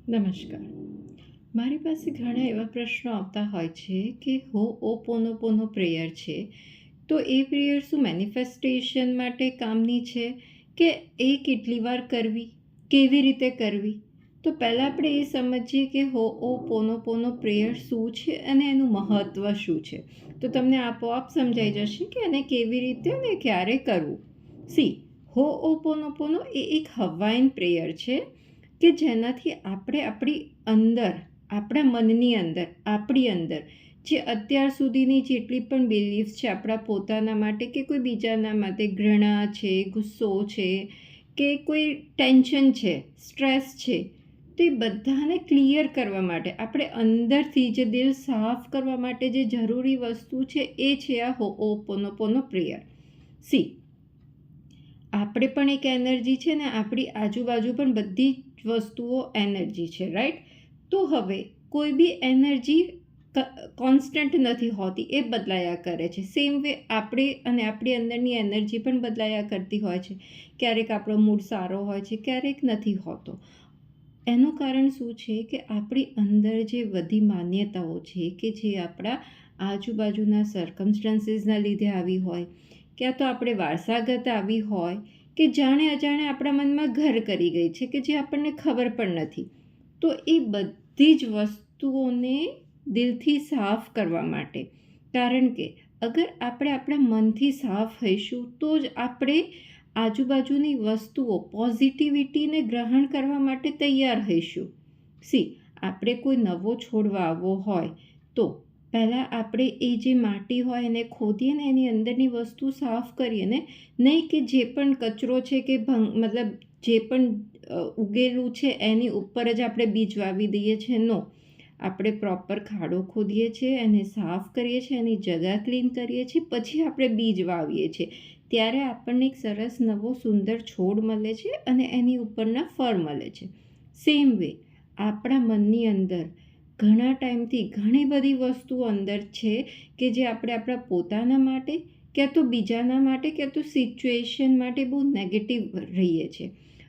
નમસ્કાર. મારી પાસે ઘણા એવા પ્રશ્નો આવતા હોય છે કે હો'ઓપોનોપોનો પ્રેયર છે, તો એ પ્રેયર શું મેનિફેસ્ટેશન માટે કામની છે કે એ કેટલી વાર કરવી, કેવી રીતે કરવી? તો પહેલાં આપણે એ સમજીએ કે હો'ઓપોનોપોનો પ્રેયર શું છે અને એનું મહત્ત્વ શું છે. તો તમને આપોઆપ સમજાઈ જશે કે એને કેવી રીતે અને ક્યારે કરવું. હો'ઓપોનોપોનો એ એક હવાઈન પ્રેયર છે કે જેનાથી આપણે આપણા મનની અંદર જે અત્યાર સુધીની જેટલી પણ બિલીફ્સ છે આપણા પોતાના માટે કે કોઈ બીજાના માટે, ઘૃણા છે, ગુસ્સો છે કે કોઈ ટેન્શન છે, સ્ટ્રેસ છે, તો એ બધાને ક્લિયર કરવા માટે આપણે અંદરથી જે દિલ સાફ કરવા માટે જે જરૂરી વસ્તુ છે એ છે આ હો'ઓપોનોપોનો પ્રેયર. આપણે પણ એક એનર્જી છે ને આપણી આજુબાજુ પણ બધી જ વસ્તુઓ એનર્જી છે, રાઈટ? તો હવે કોઈ બી એનર્જી કોન્સ્ટન્ટ નથી હોતી, એ બદલાયા કરે છે. સેમ વે આપણે અને આપણી અંદરની એનર્જી પણ બદલાયા કરતી હોય છે. ક્યારેક આપણો મૂડ સારો હોય છે, ક્યારેક નથી હોતો. એનું કારણ શું છે કે આપણી અંદર જે બધી માન્યતાઓ છે કે જે આપણા આજુબાજુના સર્કમસ્ટન્સીસના લીધે આવી હોય, ક્યાં તો આપણે વારસાગત આવી હોય કે જાણે અજાણે આપણા મનમાં ઘર કરી ગઈ છે કે જે આપણને ખબર પણ નથી. તો એ બધી જ વસ્તુઓને દિલથી સાફ કરવા માટે, કારણ કે અગર આપણે આપણા મનથી સાફ હઈશું તો જ આપણે આજુબાજુની વસ્તુઓ પોઝિટિવિટીને ગ્રહણ કરવા માટે તૈયાર હઈશું. આપણે કોઈ નવો છોડ વાવવો હોય તો પહેલાં આપણે એ જે માટી હોય એને ખોદીએ ને એની અંદરની વસ્તુ સાફ કરીએ ને, નહીં કે જે પણ કચરો છે કે મતલબ જે પણ ઉગેલું છે એની ઉપર જ આપણે બીજ વાવી દઈએ છીએ. નો, આપણે પ્રોપર ખાડો ખોદીએ છીએ, એને સાફ કરીએ છીએ, એની જગા ક્લીન કરીએ છીએ, પછી આપણે બીજ વાવીએ છીએ. ત્યારે આપણને એક સરસ નવો સુંદર છોડ મળે છે અને એની ઉપરના ફળ મળે છે. સેમ વે આપણા મનની અંદર ઘણા ટાઈમથી ઘણી બધી વસ્તુઓ અંદર છે કે જે આપણે આપણા પોતાના માટે ક્યાં તો બીજાના માટે ક્યાં તો સિચ્યુએશન માટે બહુ નેગેટિવ રહીએ છીએ.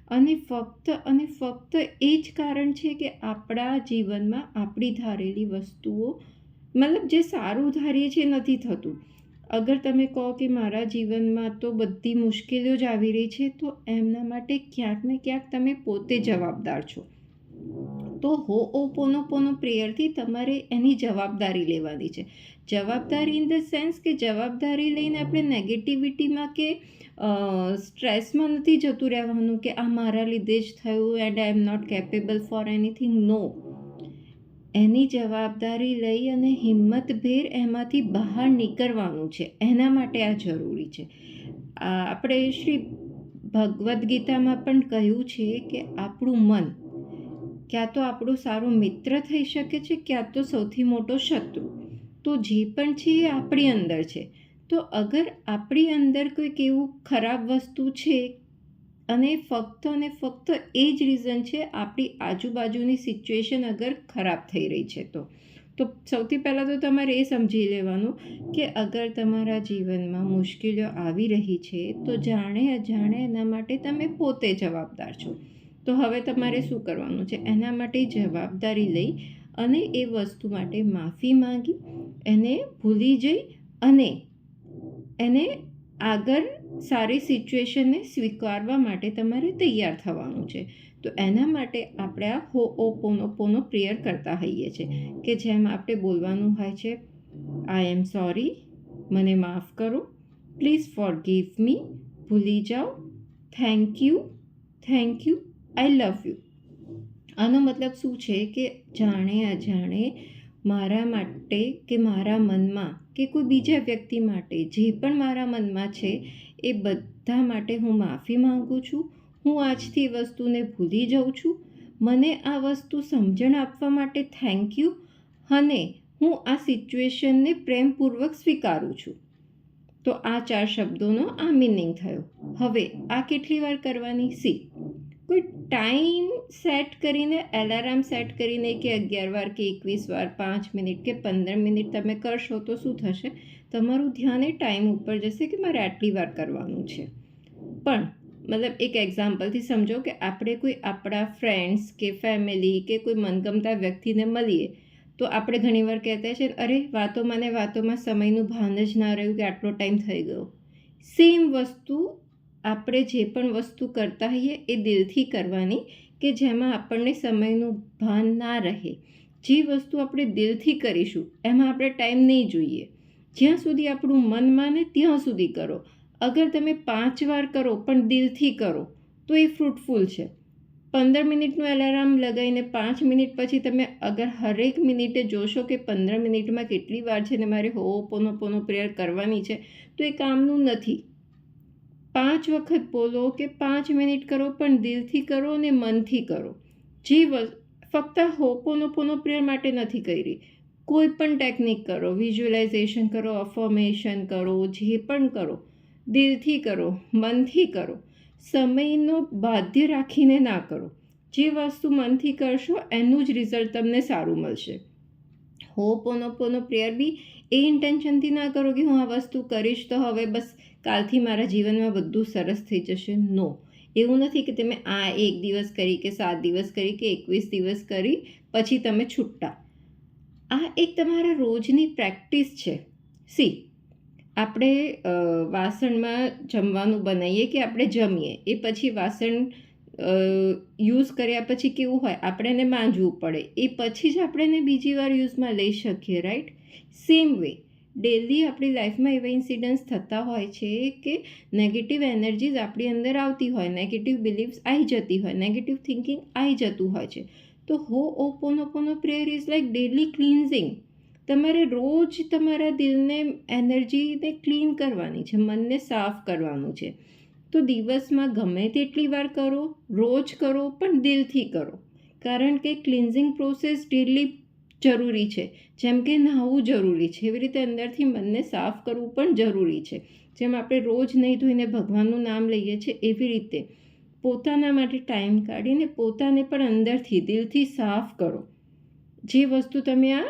અને ફક્ત એ જ કારણ છે કે આપણા જીવનમાં આપણી ધારેલી વસ્તુઓ, મતલબ જે સારું ધારીએ છીએ નથી થતું. અગર તમે કહો કે મારા જીવનમાં તો બધી મુશ્કેલીઓ જ આવી રહી છે, તો એમના માટે ક્યાંક ને ક્યાંક તમે પોતે જવાબદાર છો. તો હો'ઓપોનોપોનો પ્રેયરથી તમારે એની જવાબદારી લેવાની છે. જવાબદારી ઇન ધ સેન્સ કે જવાબદારી લઈને આપણે નેગેટિવિટીમાં કે સ્ટ્રેસમાં નથી જતું રહેવાનું કે આ મારા લીધે જ થયું and I am not capable for anything. No, any જવાબદારી લઈ અને હિંમતભેર એમાંથી બહાર નીકળવાનું છે. એના માટે આ જરૂરી છે. આપણે શ્રી ભગવદ્ ગીતામાં પણ કહ્યું છે કે આપણું મન ક્યાં તો આપણું સારું મિત્ર થઈ શકે છે, ક્યાં તો સૌથી મોટો શત્રુ. તો જે પણ છે એ આપણી અંદર છે. તો અગર આપણી અંદર કોઈક એવું ખરાબ વસ્તુ છે અને ફક્ત એ જ રીઝન છે આપણી આજુબાજુની સિચ્યુએશન અગર ખરાબ થઈ રહી છે, તો સૌથી પહેલાં તો તમારે એ સમજી લેવાનું કે અગર તમારા જીવનમાં મુશ્કેલીઓ આવી રહી છે તો જાણે અજાણે એના માટે તમે પોતે જવાબદાર છો. તો હવે તમારે શું કરવાનું છે? એના માટે જવાબદારી લઈ અને એ વસ્તુ માટે માફી માંગી, એને ભૂલી જઈ અને એને આગળ સારી સિચ્યુએશનને સ્વીકારવા માટે તમારે તૈયાર થવાનું છે. તો એના માટે આપણે આ હો'ઓપોનોપોનો પ્રેયર કરતા હોઈએ છીએ કે જેમ આપણે બોલવાનું હોય છે, આઈ એમ સોરી, મને માફ કરો, પ્લીઝ ફોરગીવ મી, ભૂલી જાઓ, thank you, I love you. આનો મતલબ શું છે કે જાણે અજાણે મારા માટે કે મારા મનમાં કે કોઈ બીજા વ્યક્તિ માટે જે પણ મારા મનમાં છે એ બધા માટે હું માફી માંગુ છું. હું આજથી વસ્તુને ભૂલી જાઉં છું. મને આ વસ્તુ સમજણ આપવા માટે થેન્ક યુ, અને હું આ સિચ્યુએશનને પ્રેમપૂર્વક સ્વીકારું છું. તો આ 4 શબ્દોનો આ મિનિંગ થયો. હવે આ કેટલી વાર કરવાની? કોઈ ટાઈમ સેટ કરીને, એલાર્મ સેટ કરીને કે 11 વાર કે 21 વાર, 5 મિનિટ કે 15 મિનિટ તમે કરશો તો શું થશે? તમારું ધ્યાન એ ટાઈમ ઉપર જશે કે મારે આટલી વાર કરવાનું છે. પણ મતલબ એક એક્ઝામ્પલથી સમજો કે આપણે કોઈ આપણા ફ્રેન્ડ્સ કે ફેમિલી કે કોઈ મનગમતા વ્યક્તિને મળીએ તો આપણે ઘણીવાર કહેતા છે અરે વાતોમાં ને વાતોમાં સમયનું ભાન જ ના રહ્યું કે આટલો ટાઈમ થઈ ગયો. સેમ વસ્તુ આપણે જે પણ વસ્તુ કરતા હોઈએ એ દિલથી કરવાની કે જેમાં આપણને સમયનું ભાન ના રહે. જે વસ્તુ આપણે દિલથી કરીશું એમાં આપણે ટાઈમ નહીં જોઈએ. જ્યાં સુધી આપણું મન માને ત્યાં સુધી કરો. અગર તમે 5 વાર કરો પણ દિલથી કરો તો એ ફ્રૂટફુલ છે. 15 મિનિટનું એલાર્મ લગાવીને 5 મિનિટ પછી તમે અગર હરેક મિનિટે જોશો કે 15 મિનિટમાં કેટલી વાર છે ને મારે હોઓપોનોપોનો પ્રેયર કરવાની છે તો એ કામનું નથી. 5 વખત બોલો કે 5 મિનિટ કરો પણ દિલથી કરો અને મનથી કરો. જે ફક્ત હોઓપોનોપોનો પ્રેયર માટે નથી કરી. કોઈ પણ ટેકનિક કરો, વિઝ્યુઅલાઇઝેશન કરો, અફર્મેશન કરો, જે પણ કરો દિલથી કરો, મનથી કરો. સમયનો બાધ્ય રાખીને ના કરો. જે વસ્તુ મનથી કરશો એનું જ રિઝલ્ટ તમને સારું મળશે. હોઓપોનોપોનો પ્રેયર બી એ ઇન્ટેન્શનથી ના કરો કે હું આ વસ્તુ કરીશ તો હવે બસ કાલથી મારા જીવનમાં બધું સરસ થઈ જશે. નો, એવું નથી કે તમે આ 1 દિવસ કરી કે 7 દિવસ કરી કે 21 દિવસ કરી પછી તમે છૂટા. આ એક તમારા રોજની પ્રેક્ટિસ છે. સી, આપણે વાસણમાં જમવાનું બનાવીએ કે આપણે જમીએ એ પછી વાસણ યુઝ કર્યા પછી કેવું હોય, આપણે એને માંજવું પડે, એ પછી જ આપણે એને બીજી વાર યુઝમાં લઈ શકીએ, રાઈટ? સેમ વે ડેલી આપણી લાઈફમાં એવા ઇન્સિડન્ટ્સ થતા હોય છે કે નેગેટિવ એનર્જીઝ આપણી અંદર આવતી હોય, નેગેટિવ બિલીફ્સ આવી જતી હોય, નેગેટિવ થિંકિંગ આવી જતું હોય છે. તો ho'oponopono prayer is like daily cleansing. તમારે રોજ તમારા દિલને, એનર્જીને ક્લીન કરવાની છે, મનને સાફ કરવાનું છે. તો દિવસમાં ગમે તેટલી વાર કરો, રોજ કરો, પણ દિલથી કરો. કારણ કે ક્લિન્ઝિંગ પ્રોસેસ ડેલી જરૂરી છે. જેમ કે નહાવું જરૂરી છે એવી રીતે અંદરથી મનને સાફ કરવું પણ જરૂરી છે. જેમ આપણે રોજ નહીં ધોઈને ભગવાનનું નામ લઈએ છીએ એવી રીતે પોતાના માટે ટાઈમ કાઢીને પોતાને પણ અંદરથી દિલથી સાફ કરો. જે વસ્તુ તમે આ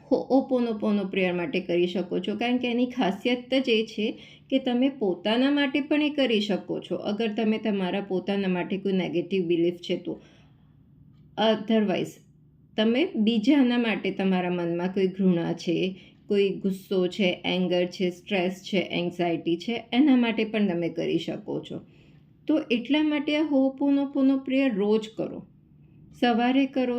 હોઓપોનોપોનો પ્રેયર માટે કરી શકો છો. કારણ કે એની ખાસિયત જ એ છે કે તમે પોતાના માટે પણ એ કરી શકો છો અગર તમે તમારા પોતાના માટે કોઈ નેગેટિવ બિલીફ છે તો. અધરવાઇઝ તમે બીજાના માટે, તમારા મનમાં કોઈ ઘૃણા છે, કોઈ ગુસ્સો છે, એંગર છે, સ્ટ્રેસ છે, એન્ઝાયટી છે, એના માટે પણ તમે કરી શકો છો. તો એટલા માટે આ હોઓપોનોપોનો પ્રેયર રોજ કરો. સવારે કરો,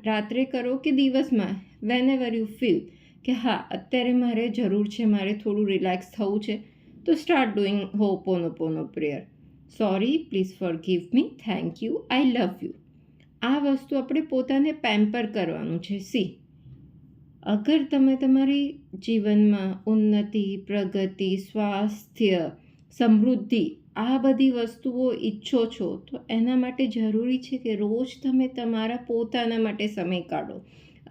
રાત્રે કરો કે દિવસમાં, વેન એવર યુ ફીલ કે હા અત્યારે મારે જરૂર છે, મારે થોડું રિલેક્સ થવું છે, તો start doing ho'oponopono prayer. Sorry, please forgive me, thank you, I love you. આ વસ્તુ આપણે પોતાને પેમ્પર કરવાનું છે. સી, અગર તમે તમારી જીવનમાં ઉન્નતિ, પ્રગતિ, સ્વાસ્થ્ય, સમૃદ્ધિ આ બધી વસ્તુઓ ઈચ્છો છો તો એના માટે જરૂરી છે કે રોજ તમે તમારા પોતાના માટે સમય કાઢો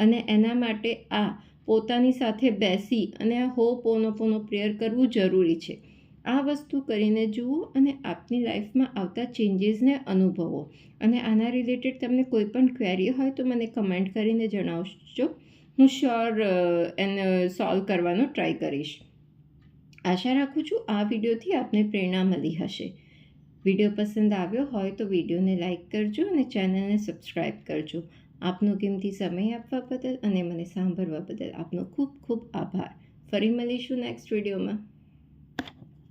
અને એના માટે આ પોતાની સાથે બેસી અને આ હોઓપોનોપોનો પ્રેયર કરવું જરૂરી છે. આ વસ્તુ કરીને જુઓ અને આપની લાઈફમાં આવતા ચેન્જીસને અનુભવો. અને આના રિલેટેડ તમને કોઈ પણ ક્વેરી હોય તો મને કમેન્ટ કરીને જણાવજો. હું શ્યોર એને સોલ્વ કરવાનો ટ્રાય કરીશ. આશા રાખું છું આ વિડીયોથી આપને પ્રેરણા મળી હશે. વિડીયો પસંદ આવ્યો હોય તો વિડીયોને લાઇક કરજો અને ચેનલને સબસ્ક્રાઈબ કરજો. આપનો કિંમતી સમય આપવા બદલ અને મને સાંભળવા બદલ આપનો ખૂબ ખૂબ આભાર. ફરી મળીશું નેક્સ્ટ વિડીયોમાં.